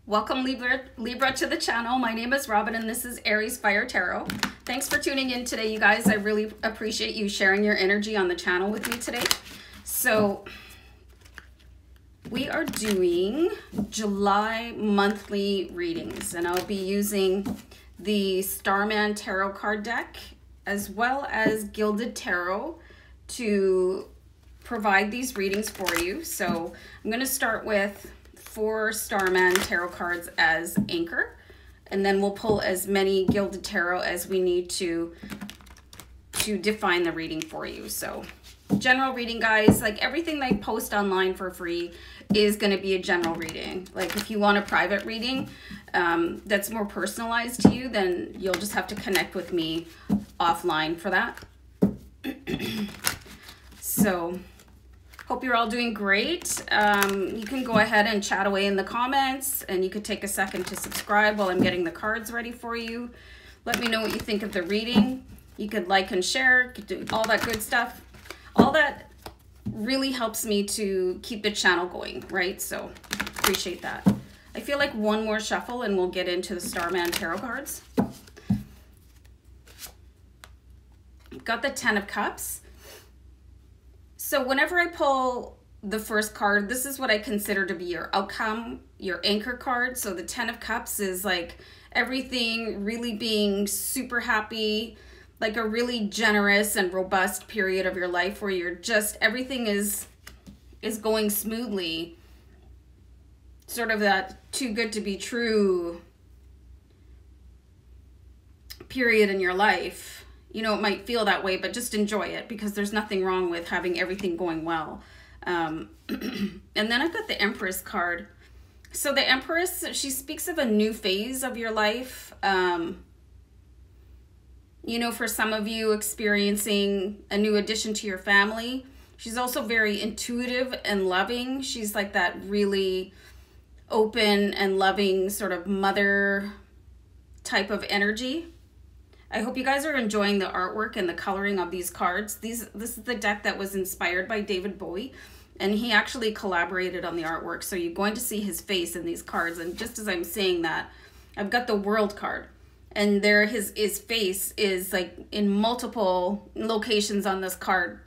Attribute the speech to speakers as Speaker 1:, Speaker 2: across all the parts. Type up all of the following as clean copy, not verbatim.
Speaker 1: Welcome Libra to the channel. My name is Robin and this is AriesFireTarot. Thanks for tuning in today, you guys. I really appreciate you sharing your energy on the channel with me today. So we are doing July monthly readings and I'll be using the Starman Tarot card deck as well as Gilded Tarot to provide these readings for you. So I'm going to start with 4 Starman Tarot cards as anchor, and then we'll pull as many Gilded Tarot as we need to define the reading for you. So general reading, guys, like everything I post online for free is going to be a general reading. Like if you want a private reading that's more personalized to you, then you'll just have to connect with me offline for that. So hope you're all doing great. You can go ahead and chat away in the comments, and you could take a second to subscribe while I'm getting the cards ready for you. Let me know what you think of the reading. You could like and share, you could do all that good stuff. All that really helps me to keep the channel going, right? So appreciate that. I feel like one more shuffle and we'll get into the Starman Tarot cards. Got the 10 of Cups. So whenever I pull the first card, this is what I consider to be your outcome, your anchor card. So the 10 of Cups is like everything really being super happy, like a really generous and robust period of your life where you're just, everything is going smoothly. Sort of that too good to be true period in your life. You know, it might feel that way, but just enjoy it because there's nothing wrong with having everything going well. And then I've got the Empress card. So the Empress, she speaks of a new phase of your life. You know, for some of you experiencing a new addition to your family. She's also very intuitive and loving. She's like that really open and loving sort of mother type of energy. I hope you guys are enjoying the artwork and the coloring of these cards. This is the deck that was inspired by David Bowie, and he actually collaborated on the artwork. So you're going to see his face in these cards. And just as I'm saying that, I've got the World card, and there his face is like in multiple locations on this card.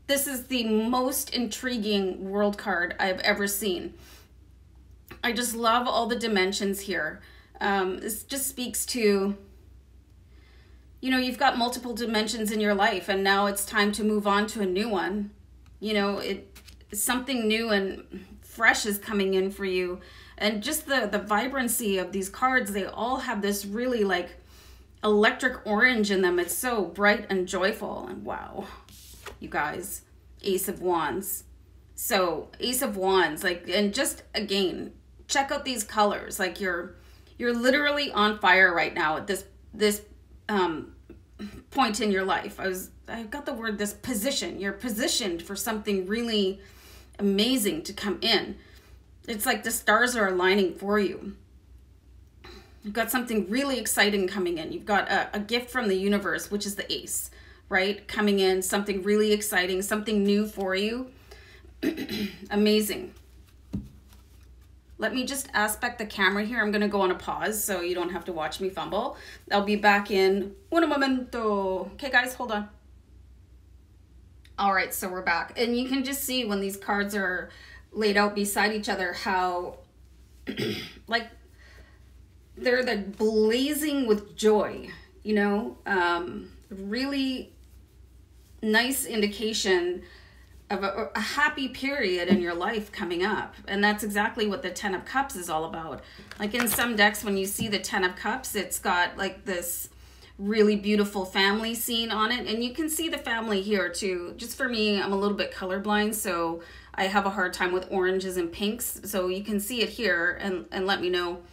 Speaker 1: This is the most intriguing World card I've ever seen. I just love all the dimensions here. This just speaks to, you know, you've got multiple dimensions in your life and now it's time to move on to a new one. You know, something new and fresh is coming in for you. And just the vibrancy of these cards, they all have this really like electric orange in them. It's so bright and joyful. And wow, you guys, Ace of Wands. So Ace of Wands, like, and just again, check out these colors. Like you're literally on fire right now at this point in your life. I got the word, this position. You're positioned for something really amazing to come in. It's like the stars are aligning for you. You've got something really exciting coming in. You've got a gift from the universe, which is the Ace, right? Coming in, something really exciting, something new for you. Amazing. Let me just aspect the camera here. I'm going to go on a pause so you don't have to watch me fumble. I'll be back in un momento. Okay, guys, hold on. All right, so we're back. And you can just see when these cards are laid out beside each other how, like, they're like blazing with joy, you know? Really nice indication of a happy period in your life coming up. And that's exactly what the 10 of Cups is all about. Like in some decks, when you see the 10 of Cups, it's got like this really beautiful family scene on it. And you can see the family here too. Just for me, I'm a little bit colorblind, so I have a hard time with oranges and pinks. So you can see it here and let me know.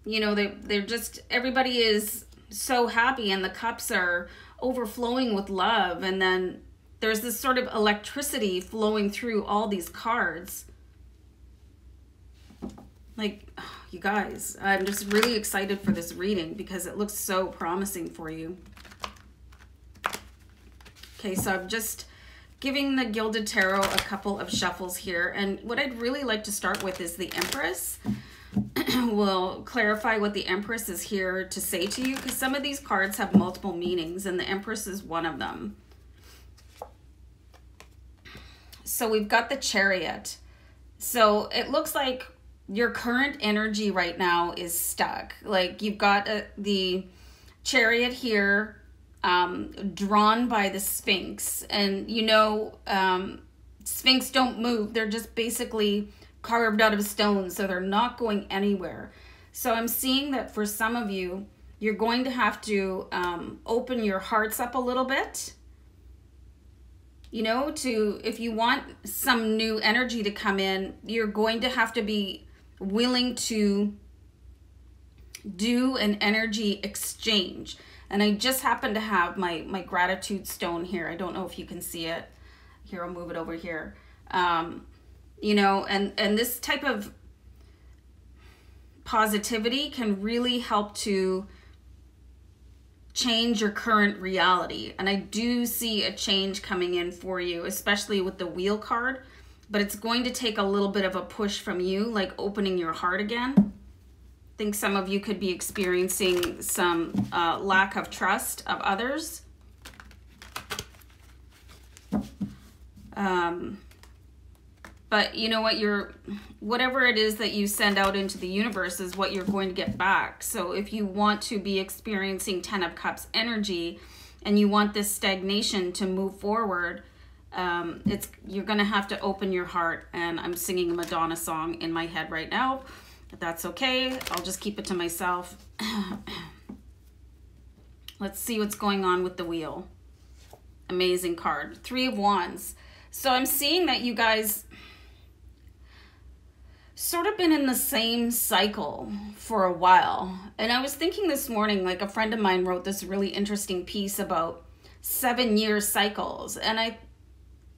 Speaker 1: You know, they're just, everybody is so happy and the cups are overflowing with love. And then there's this sort of electricity flowing through all these cards. Like, oh, you guys, I'm just really excited for this reading because it looks so promising for you. Okay, so I've just giving the Gilded Tarot a couple of shuffles here. And what I'd really like to start with is the Empress. We'll clarify what the Empress is here to say to you, because some of these cards have multiple meanings, and the Empress is one of them. So we've got the Chariot. So it looks like your current energy right now is stuck. Like you've got the Chariot here, drawn by the Sphinx. And you know, Sphinx don't move. They're just basically carved out of stone, so they're not going anywhere. So I'm seeing that for some of you, you're going to have to open your hearts up a little bit. You know, if you want some new energy to come in, you're going to have to be willing to do an energy exchange. And I just happen to have my gratitude stone here. I don't know if you can see it. Here, I'll move it over here. You know, and this type of positivity can really help to change your current reality. And I do see a change coming in for you, especially with the Wheel card, but it's going to take a little bit of a push from you, like opening your heart again. I think some of you could be experiencing some lack of trust of others. But you know what, whatever it is that you send out into the universe is what you're going to get back. So if you want to be experiencing 10 of Cups energy and you want this stagnation to move forward, you're going to have to open your heart. And I'm singing a Madonna song in my head right now. But that's okay. I'll just keep it to myself. Let's see what's going on with the Wheel. Amazing card. 3 of Wands. So I'm seeing that you guys sort of been in the same cycle for a while. And I was thinking this morning, like a friend of mine wrote this really interesting piece about 7-year cycles. And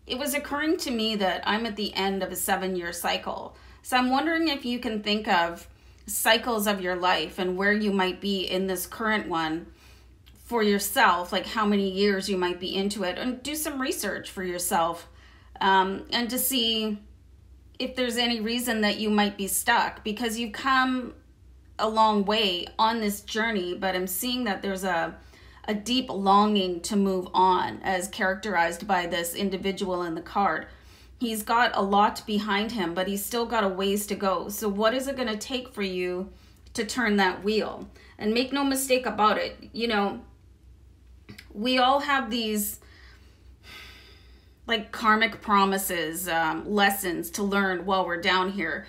Speaker 1: it was occurring to me that I'm at the end of a 7-year cycle. So I'm wondering if you can think of cycles of your life and where you might be in this current one for yourself, like how many years you might be into it, and do some research for yourself, and to see if there's any reason that you might be stuck, because you've come a long way on this journey, but I'm seeing that there's a deep longing to move on, as characterized by this individual in the card. He's got a lot behind him, but he's still got a ways to go. So what is it going to take for you to turn that wheel? And make no mistake about it, you know, we all have these like karmic promises, lessons to learn while we're down here.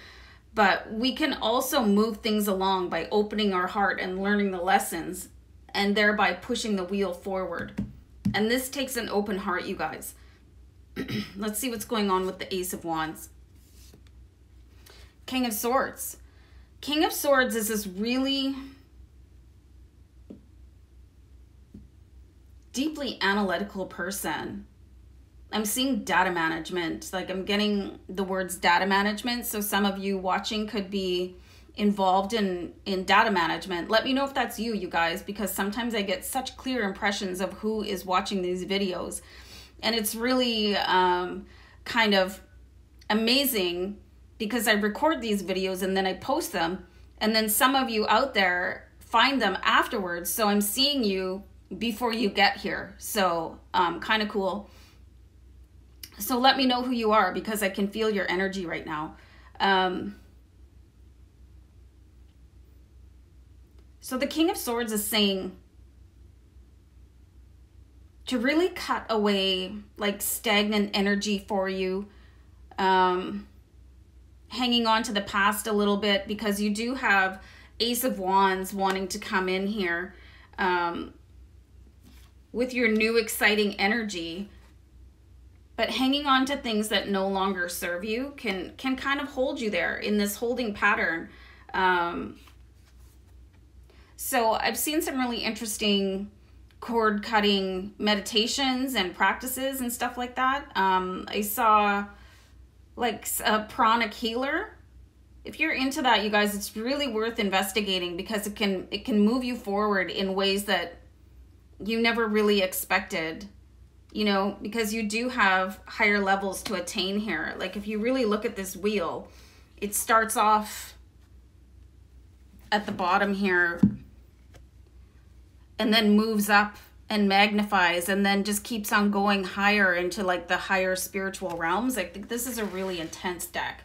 Speaker 1: But we can also move things along by opening our heart and learning the lessons, and thereby pushing the wheel forward. And this takes an open heart, you guys. Let's see what's going on with the Ace of Wands. King of Swords. King of Swords is this really deeply analytical person. I'm seeing data management, like I'm getting the words data management. So some of you watching could be involved in data management. Let me know if that's you guys, because sometimes I get such clear impressions of who is watching these videos. And it's really kind of amazing, because I record these videos and then I post them. And then some of you out there find them afterwards. So I'm seeing you before you get here. So kind of cool. So let me know who you are, because I can feel your energy right now. So the King of Swords is saying to really cut away like stagnant energy for you, hanging on to the past a little bit, because you do have Ace of Wands wanting to come in here with your new exciting energy. But hanging on to things that no longer serve you can kind of hold you there in this holding pattern. So I've seen some really interesting cord cutting meditations and practices and stuff like that. I saw like a pranic healer. If you're into that, you guys, it's really worth investigating, because it can move you forward in ways that you never really expected you know, because you do have higher levels to attain here. Like if you really look at this wheel, it starts off at the bottom here and then moves up and magnifies and then just keeps on going higher into like the higher spiritual realms. I think this is a really intense deck.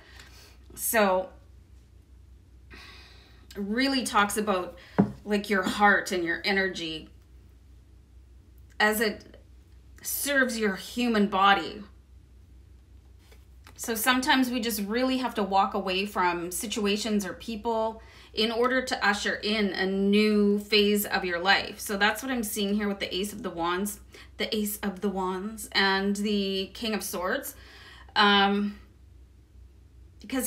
Speaker 1: So it really talks about like your heart and your energy as it serves your human body. So sometimes we just really have to walk away from situations or people in order to usher in a new phase of your life. So that's what I'm seeing here with the Ace of the Wands, and the King of Swords. Because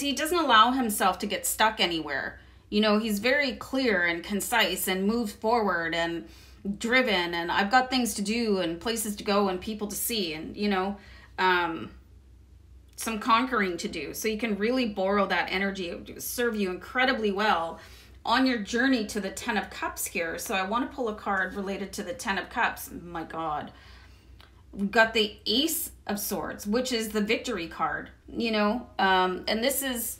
Speaker 1: he doesn't allow himself to get stuck anywhere. You know, he's very clear and concise and moves forward and driven, and I've got things to do and places to go and people to see, and, you know, some conquering to do. So you can really borrow that energy. It would serve you incredibly well on your journey to the Ten of Cups here. So I want to pull a card related to the Ten of Cups. My God. We've got the Ace of Swords, which is the victory card, you know, and this is,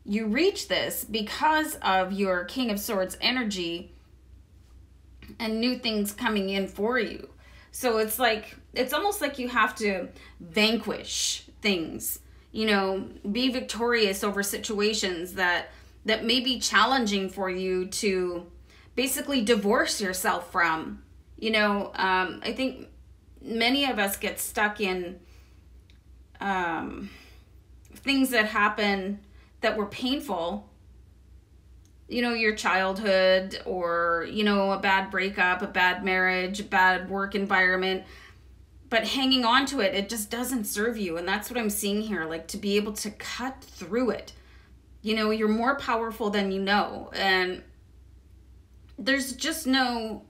Speaker 1: you reach this because of your King of Swords energy and new things coming in for you. So it's like, it's almost like you have to vanquish things, you know, be victorious over situations that may be challenging for you to basically divorce yourself from. You know, I think many of us get stuck in things that happen that were painful, you know, your childhood, or, you know, a bad breakup, a bad marriage, a bad work environment. But hanging on to it, it just doesn't serve you. And that's what I'm seeing here, like to be able to cut through it. You know, you're more powerful than you know. And there's just no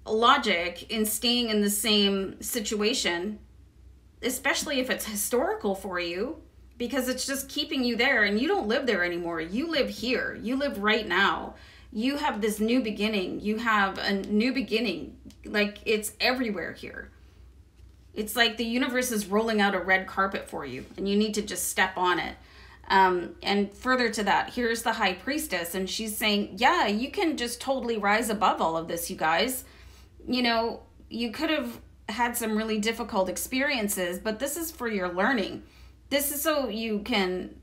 Speaker 1: logic in staying in the same situation, especially if it's historical for you, because it's just keeping you there and you don't live there anymore. You live here. You live right now. You have this new beginning. You have a new beginning. Like, it's everywhere here. It's like the universe is rolling out a red carpet for you and you need to just step on it. And further to that, here's the High Priestess, and she's saying, yeah, you can just totally rise above all of this, you guys. You know, you could have had some really difficult experiences, but this is for your learning. This is so you can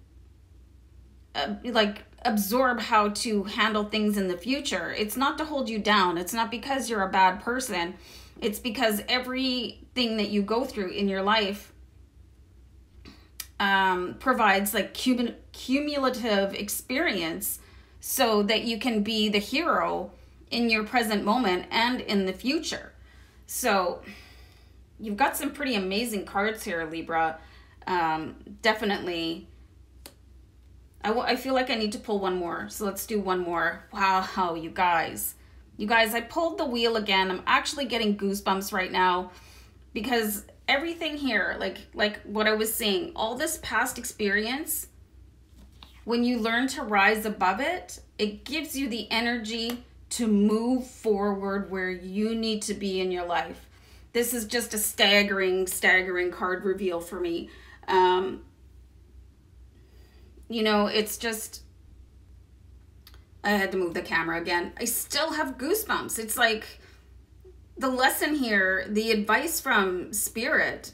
Speaker 1: like absorb how to handle things in the future. It's not to hold you down. It's not because you're a bad person. It's because everything that you go through in your life provides like cumulative experience so that you can be the hero in your present moment and in the future. So you've got some pretty amazing cards here, Libra. Definitely. I feel like I need to pull one more. So let's do one more. Wow, you guys. You guys, I pulled the wheel again. I'm actually getting goosebumps right now because everything here, like what I was saying, all this past experience, when you learn to rise above it, it gives you the energy to move forward where you need to be in your life. This is just a staggering card reveal for me. You know, it's just, I had to move the camera again. I still have goosebumps. It's like the lesson here, the advice from Spirit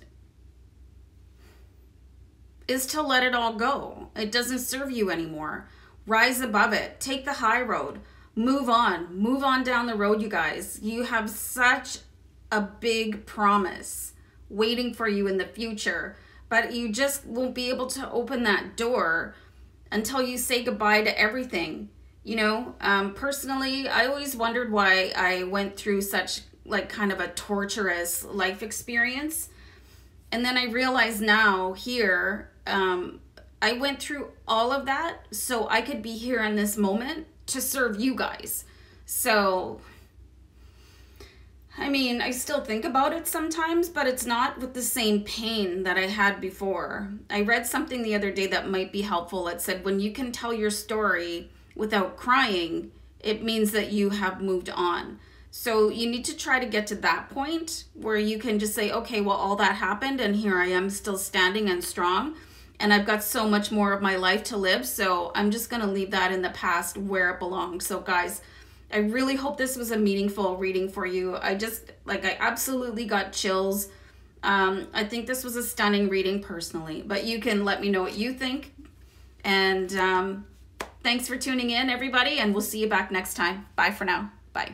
Speaker 1: is to let it all go. It doesn't serve you anymore. Rise above it. Take the high road. Move on down the road, you guys. You have such a big promise waiting for you in the future, but you just won't be able to open that door until you say goodbye to everything. You know, personally, I always wondered why I went through such like kind of a torturous life experience. And then I realize now here, I went through all of that so I could be here in this moment to serve you guys. So, I mean, I still think about it sometimes, but it's not with the same pain that I had before. I read something the other day that might be helpful. It said, when you can tell your story without crying, it means that you have moved on. So you need to try to get to that point where you can just say, okay, well, all that happened and here I am still standing and strong. And I've got so much more of my life to live. So I'm just going to leave that in the past where it belongs. So guys, I really hope this was a meaningful reading for you. I absolutely got chills. I think this was a stunning reading personally, but you can let me know what you think. And thanks for tuning in, everybody. And we'll see you back next time. Bye for now. Bye.